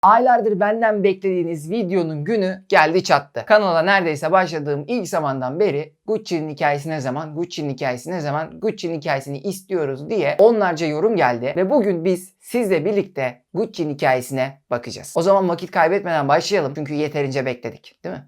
Aylardır benden beklediğiniz videonun günü geldi çattı. Kanala neredeyse başladığım ilk zamandan beri Gucci'nin hikayesi ne zaman, Gucci'nin hikayesi ne zaman, Gucci'nin hikayesini istiyoruz diye onlarca yorum geldi. Ve bugün biz sizle birlikte Gucci'nin hikayesine bakacağız. O zaman vakit kaybetmeden başlayalım çünkü yeterince bekledik, değil mi?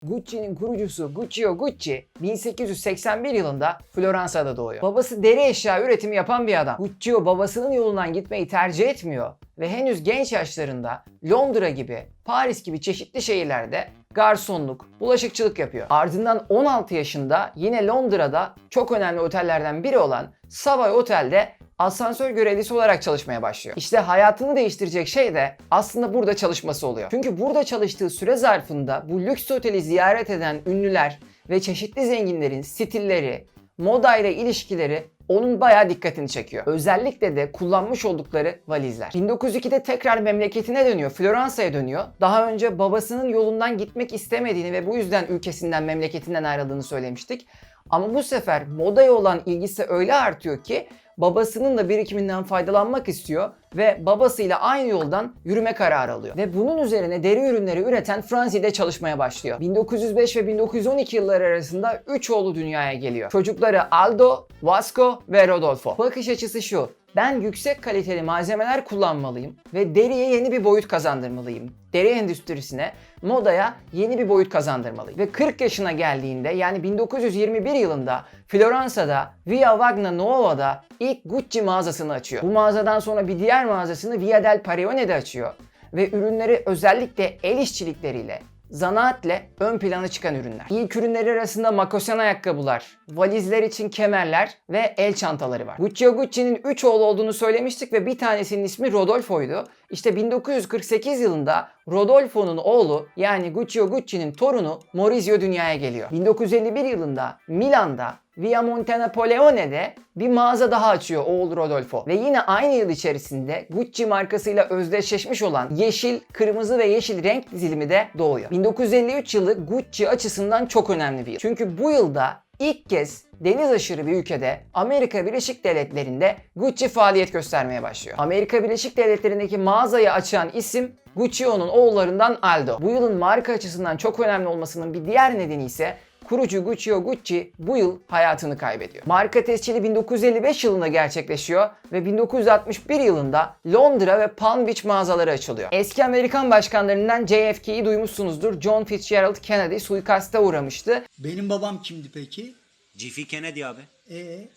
Gucci'nin kurucusu Guccio Gucci 1881 yılında Floransa'da doğuyor. Babası deri eşya üretimi yapan bir adam. Guccio babasının yolundan gitmeyi tercih etmiyor ve henüz genç yaşlarında Londra gibi, Paris gibi çeşitli şehirlerde garsonluk, bulaşıkçılık yapıyor. Ardından 16 yaşında yine Londra'da çok önemli otellerden biri olan Savoy Otel'de asansör görevlisi olarak çalışmaya başlıyor. İşte hayatını değiştirecek şey de aslında burada çalışması oluyor. Çünkü burada çalıştığı süre zarfında bu lüks oteli ziyaret eden ünlüler ve çeşitli zenginlerin stilleri, moda ile ilişkileri onun bayağı dikkatini çekiyor. Özellikle de kullanmış oldukları valizler. 1902'de tekrar memleketine dönüyor, Floransa'ya dönüyor. Daha önce babasının yolundan gitmek istemediğini ve bu yüzden ülkesinden, memleketinden ayrıldığını söylemiştik. Ama bu sefer modaya olan ilgisi öyle artıyor ki babasının da birikiminden faydalanmak istiyor ve babasıyla aynı yoldan yürüme kararı alıyor. Ve bunun üzerine deri ürünleri üreten France'de çalışmaya başlıyor. 1905 ve 1912 yılları arasında 3 oğlu dünyaya geliyor. Çocukları Aldo, Vasco ve Rodolfo. Bakış açısı şu: ben yüksek kaliteli malzemeler kullanmalıyım ve deriye yeni bir boyut kazandırmalıyım. Deri endüstrisine, modaya yeni bir boyut kazandırmalıyım. Ve 40 yaşına geldiğinde, yani 1921 yılında Floransa'da Via Wagna Nuova'da ilk Gucci mağazasını açıyor. Bu mağazadan sonra bir diğer mağazasını Via del Parione'de açıyor. Ve ürünleri özellikle el işçilikleriyle, zanaatle ön plana çıkan ürünler. İlk ürünleri arasında makosen ayakkabılar, valizler için kemerler ve el çantaları var. Guccio Gucci'nin 3 oğlu olduğunu söylemiştik ve bir tanesinin ismi Rodolfo'ydu. İşte 1948 yılında Rodolfo'nun oğlu, yani Guccio Gucci'nin torunu Maurizio dünyaya geliyor. 1951 yılında Milan'da Via Monte Napoleone'de bir mağaza daha açıyor oğul Rodolfo. Ve yine aynı yıl içerisinde Gucci markasıyla özdeşleşmiş olan yeşil, kırmızı ve yeşil renk dizilimi de doğuyor. 1953 yılı Gucci açısından çok önemli bir yıl. Çünkü bu yılda ilk kez deniz aşırı bir ülkede, Amerika Birleşik Devletleri'nde Gucci faaliyet göstermeye başlıyor. Amerika Birleşik Devletleri'ndeki mağazayı açan isim Guccio'nun oğullarından Aldo. Bu yılın marka açısından çok önemli olmasının bir diğer nedeni ise kurucu Guccio Gucci bu yıl hayatını kaybediyor. Marka tescili 1955 yılında gerçekleşiyor ve 1961 yılında Londra ve Palm Beach mağazaları açılıyor. Eski Amerikan başkanlarından JFK'yi duymuşsunuzdur. John Fitzgerald Kennedy suikaste uğramıştı. Benim babam kimdi peki? G.F. Kennedy abi.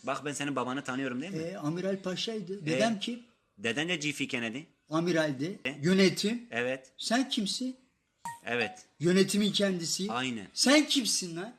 Bak ben senin babanı tanıyorum değil mi? Amiral Paşa'ydı. Dedem kim? Deden de G.F. Kennedy. Amiraldi. Yönetim. Evet. Sen kimsin? Evet. Yönetimin kendisi. Aynen. Sen kimsin lan?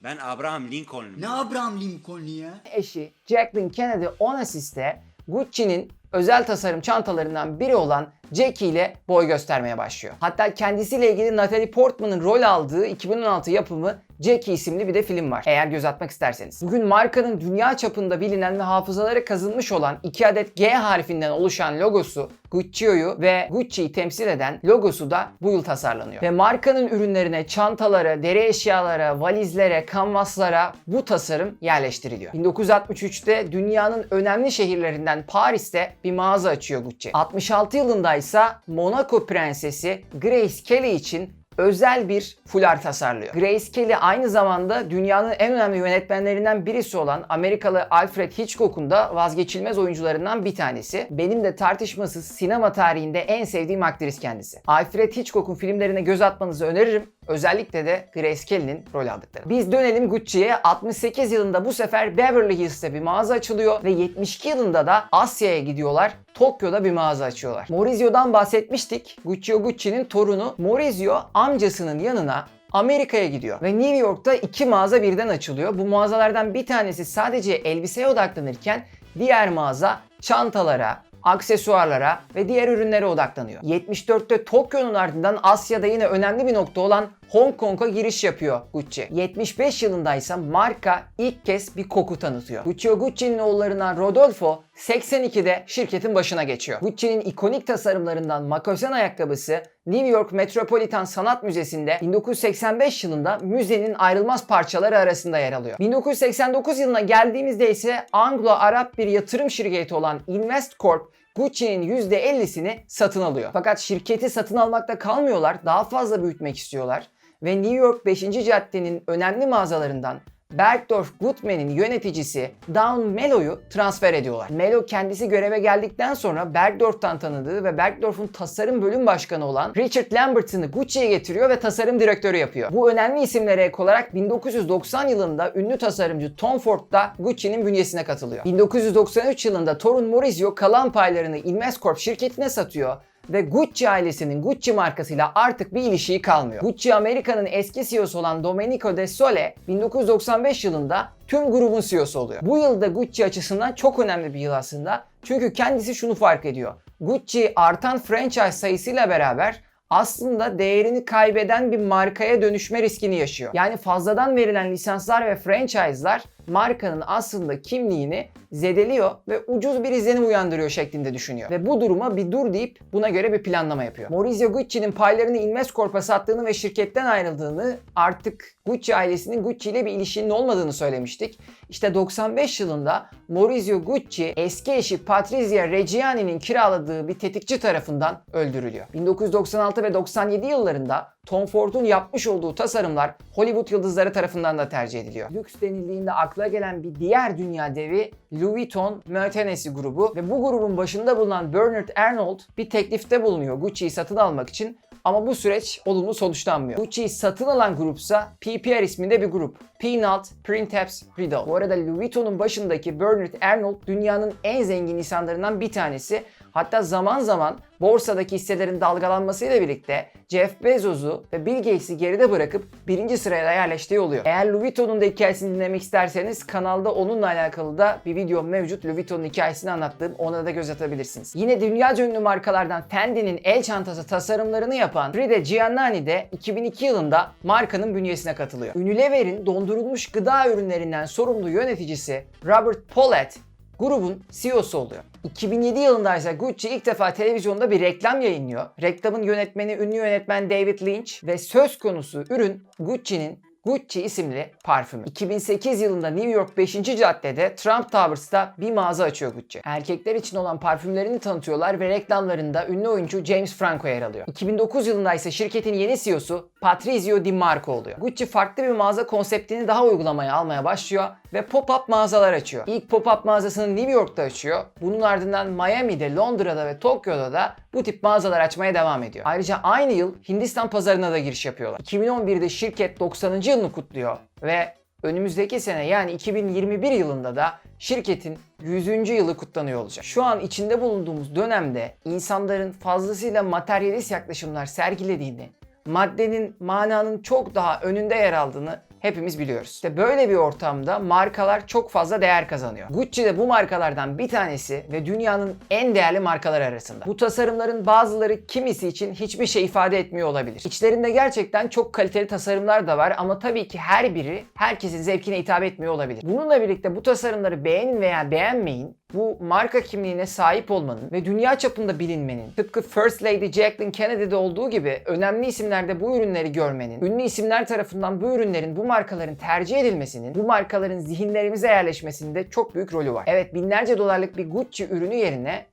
Ben Abraham Lincoln'um. Ne Abraham Lincoln'u ya? Eşi Jacqueline Kennedy Onassis'te Gucci'nin özel tasarım çantalarından biri olan Jackie ile boy göstermeye başlıyor. Hatta kendisiyle ilgili Natalie Portman'ın rol aldığı 2016 yapımı Jackie isimli bir de film var, eğer göz atmak isterseniz. Bugün markanın dünya çapında bilinen ve hafızalara kazınmış olan 2 adet G harfinden oluşan logosu, Guccio'yu ve Gucci'yi temsil eden logosu da bu yıl tasarlanıyor. Ve markanın ürünlerine, çantalara, deri eşyalara, valizlere, kanvaslara bu tasarım yerleştiriliyor. 1963'te dünyanın önemli şehirlerinden Paris'te bir mağaza açıyor Gucci. 66 yılında ise Monaco prensesi Grace Kelly için özel bir fular tasarlıyor. Grace Kelly aynı zamanda dünyanın en önemli yönetmenlerinden birisi olan Amerikalı Alfred Hitchcock'un da vazgeçilmez oyuncularından bir tanesi. Benim de tartışmasız sinema tarihinde en sevdiğim aktris kendisi. Alfred Hitchcock'un filmlerine göz atmanızı öneririm. Özellikle de Grace Kelly'nin rol aldıkları. Biz dönelim Gucci'ye. 68 yılında bu sefer Beverly Hills'te bir mağaza açılıyor ve 72 yılında da Asya'ya gidiyorlar. Tokyo'da bir mağaza açıyorlar. Maurizio'dan bahsetmiştik. Guccio Gucci'nin torunu Maurizio amcasının yanına Amerika'ya gidiyor ve New York'ta 2 mağaza birden açılıyor. Bu mağazalardan bir tanesi sadece elbiseye odaklanırken diğer mağaza çantalara, aksesuarlara ve diğer ürünlere odaklanıyor. 74'te Tokyo'nun ardından Asya'da yine önemli bir nokta olan Hong Kong'a giriş yapıyor Gucci. 75 yılında ise marka ilk kez bir koku tanıtıyor. Gucci'nin oğullarından Rodolfo 82'de şirketin başına geçiyor. Gucci'nin ikonik tasarımlarından Makosen ayakkabısı New York Metropolitan Sanat Müzesi'nde 1985 yılında müzenin ayrılmaz parçaları arasında yer alıyor. 1989 yılına geldiğimizde ise Anglo-Arap bir yatırım şirketi olan Investcorp Gucci'nin %50'sini satın alıyor. Fakat şirketi satın almakta kalmıyorlar, daha fazla büyütmek istiyorlar ve New York 5. caddenin önemli mağazalarından Bergdorf Goodman'in yöneticisi Dawn Mello'yu transfer ediyorlar. Mello kendisi göreve geldikten sonra Bergdorf'tan tanıdığı ve Bergdorf'un tasarım bölüm başkanı olan Richard Lambert'ını Gucci'ye getiriyor ve tasarım direktörü yapıyor. Bu önemli isimlere ek olarak 1990 yılında ünlü tasarımcı Tom Ford da Gucci'nin bünyesine katılıyor. 1993 yılında torun Maurizio kalan paylarını Investcorp şirketine satıyor ve Gucci ailesinin Gucci markasıyla artık bir ilişiği kalmıyor. Gucci Amerika'nın eski CEO'su olan Domenico De Sole 1995 yılında tüm grubun CEO'su oluyor. Bu yılda Gucci açısından çok önemli bir yıl aslında. Çünkü kendisi şunu fark ediyor. Gucci artan franchise sayısıyla beraber aslında değerini kaybeden bir markaya dönüşme riskini yaşıyor. Yani fazladan verilen lisanslar ve franchise'lar markanın aslında kimliğini zedeliyor ve ucuz bir izlenim uyandırıyor şeklinde düşünüyor. Ve bu duruma bir dur deyip buna göre bir planlama yapıyor. Maurizio Gucci'nin paylarını Investcorp'a sattığını ve şirketten ayrıldığını, artık Gucci ailesinin Gucci ile bir ilişkinin olmadığını söylemiştik. İşte 95 yılında Maurizio Gucci eski eşi Patrizia Reggiani'nin kiraladığı bir tetikçi tarafından öldürülüyor. 1996 ve 97 yıllarında Tom Ford'un yapmış olduğu tasarımlar Hollywood yıldızları tarafından da tercih ediliyor. Lüks denildiğinde akla gelen bir diğer dünya devi Louis Vuitton Moet Hennessy grubu ve bu grubun başında bulunan Bernard Arnault bir teklifte bulunuyor Gucci'yi satın almak için. Ama bu süreç olumlu sonuçlanmıyor. Gucci'yi satın alan grupsa PPR isminde bir grup. Peanut, Printemps, Rideau. Bu arada Louis Vuitton'un başındaki Bernard Arnault dünyanın en zengin insanlarından bir tanesi. Hatta zaman zaman borsadaki hisselerin dalgalanmasıyla birlikte Jeff Bezos'u ve Bill Gates'i geride bırakıp birinci sıraya da yerleştiği oluyor. Eğer Louis Vuitton'un da hikayesini dinlemek isterseniz kanalda onunla alakalı da bir video mevcut. Louis Vuitton'un hikayesini anlattığım, ona da göz atabilirsiniz. Yine dünyaca ünlü markalardan Fendi'nin el çantası tasarımlarını yapan Frida Giannani de 2002 yılında markanın bünyesine katılıyor. Unilever'in dondurulmuş gıda ürünlerinden sorumlu yöneticisi Robert Paulette grubun CEO'su oluyor. 2007 yılında ise Gucci ilk defa televizyonda bir reklam yayınlıyor. Reklamın yönetmeni ünlü yönetmen David Lynch ve söz konusu ürün Gucci'nin Gucci isimli parfümü. 2008 yılında New York 5. caddede Trump Towers'ta bir mağaza açıyor Gucci. Erkekler için olan parfümlerini tanıtıyorlar ve reklamlarında ünlü oyuncu James Franco yer alıyor. 2009 yılında ise şirketin yeni CEO'su Patrizio Di Marco oluyor. Gucci farklı bir mağaza konseptini daha uygulamaya almaya başlıyor ve pop-up mağazalar açıyor. İlk pop-up mağazasını New York'ta açıyor. Bunun ardından Miami'de, Londra'da ve Tokyo'da da bu tip mağazalar açmaya devam ediyor. Ayrıca aynı yıl Hindistan pazarına da giriş yapıyorlar. 2011'de şirket 90. yılını kutluyor ve önümüzdeki sene yani 2021 yılında da şirketin 100. yılı kutlanıyor olacak. Şu an içinde bulunduğumuz dönemde insanların fazlasıyla materyalist yaklaşımlar sergilediğini, maddenin, mananın çok daha önünde yer aldığını hepimiz biliyoruz. İşte böyle bir ortamda markalar çok fazla değer kazanıyor. Gucci de bu markalardan bir tanesi ve dünyanın en değerli markaları arasında. Bu tasarımların bazıları kimisi için hiçbir şey ifade etmiyor olabilir. İçlerinde gerçekten çok kaliteli tasarımlar da var ama tabii ki her biri herkesin zevkine hitap etmiyor olabilir. Bununla birlikte bu tasarımları beğenin veya beğenmeyin, bu marka kimliğine sahip olmanın ve dünya çapında bilinmenin, tıpkı First Lady Jacqueline Kennedy'de olduğu gibi önemli isimlerde bu ürünleri görmenin, ünlü isimler tarafından bu ürünlerin, bu markaların tercih edilmesinin, bu markaların zihinlerimize yerleşmesinde çok büyük rolü var. Evet, binlerce dolarlık bir Gucci ürünü yerine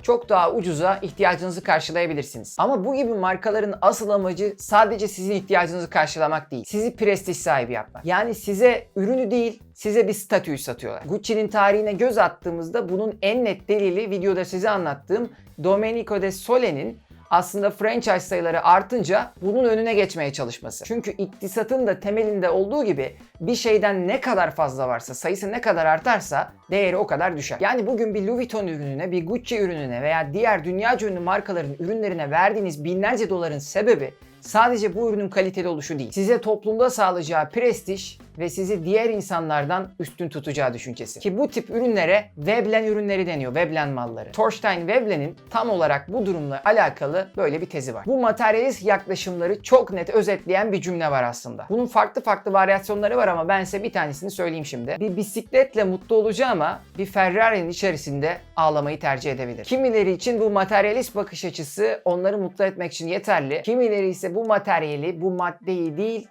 çok daha ucuza ihtiyacınızı karşılayabilirsiniz. Ama bu gibi markaların asıl amacı sadece sizin ihtiyacınızı karşılamak değil. Sizi prestij sahibi yapmak. Yani size ürünü değil, size bir statüyü satıyorlar. Gucci'nin tarihine göz attığımızda bunun en net delili videoda size anlattığım Domenico De Sole'nin aslında franchise sayıları artınca bunun önüne geçmeye çalışması. Çünkü iktisatın da temelinde olduğu gibi bir şeyden ne kadar fazla varsa, sayısı ne kadar artarsa değeri o kadar düşer. Yani bugün bir Louis Vuitton ürününe, bir Gucci ürününe veya diğer dünyaca ünlü markaların ürünlerine verdiğiniz binlerce doların sebebi sadece bu ürünün kaliteli oluşu değil. Size toplumda sağlayacağı prestij ve sizi diğer insanlardan üstün tutacağı düşüncesi. Ki bu tip ürünlere Veblen ürünleri deniyor, Veblen malları. Thorstein Veblen'in tam olarak bu durumla alakalı böyle bir tezi var. Bu materyalist yaklaşımları çok net özetleyen bir cümle var aslında. Bunun farklı farklı varyasyonları var ama ben size bir tanesini söyleyeyim şimdi. Bir bisikletle mutlu olacağıma bir Ferrari'nin içerisinde ağlamayı tercih edebilir. Kimileri için bu materyalist bakış açısı onları mutlu etmek için yeterli. Kimileri ise bu materyali, bu maddeyi değil,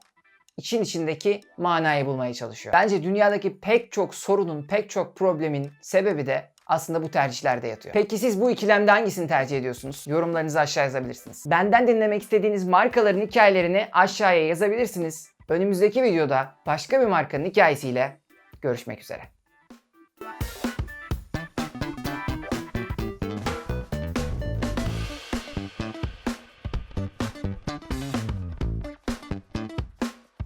için içindeki manayı bulmaya çalışıyor. Bence dünyadaki pek çok sorunun, pek çok problemin sebebi de aslında bu tercihlerde yatıyor. Peki siz bu ikilemde hangisini tercih ediyorsunuz? Yorumlarınızı aşağı yazabilirsiniz. Benden dinlemek istediğiniz markaların hikayelerini aşağıya yazabilirsiniz. Önümüzdeki videoda başka bir markanın hikayesiyle görüşmek üzere.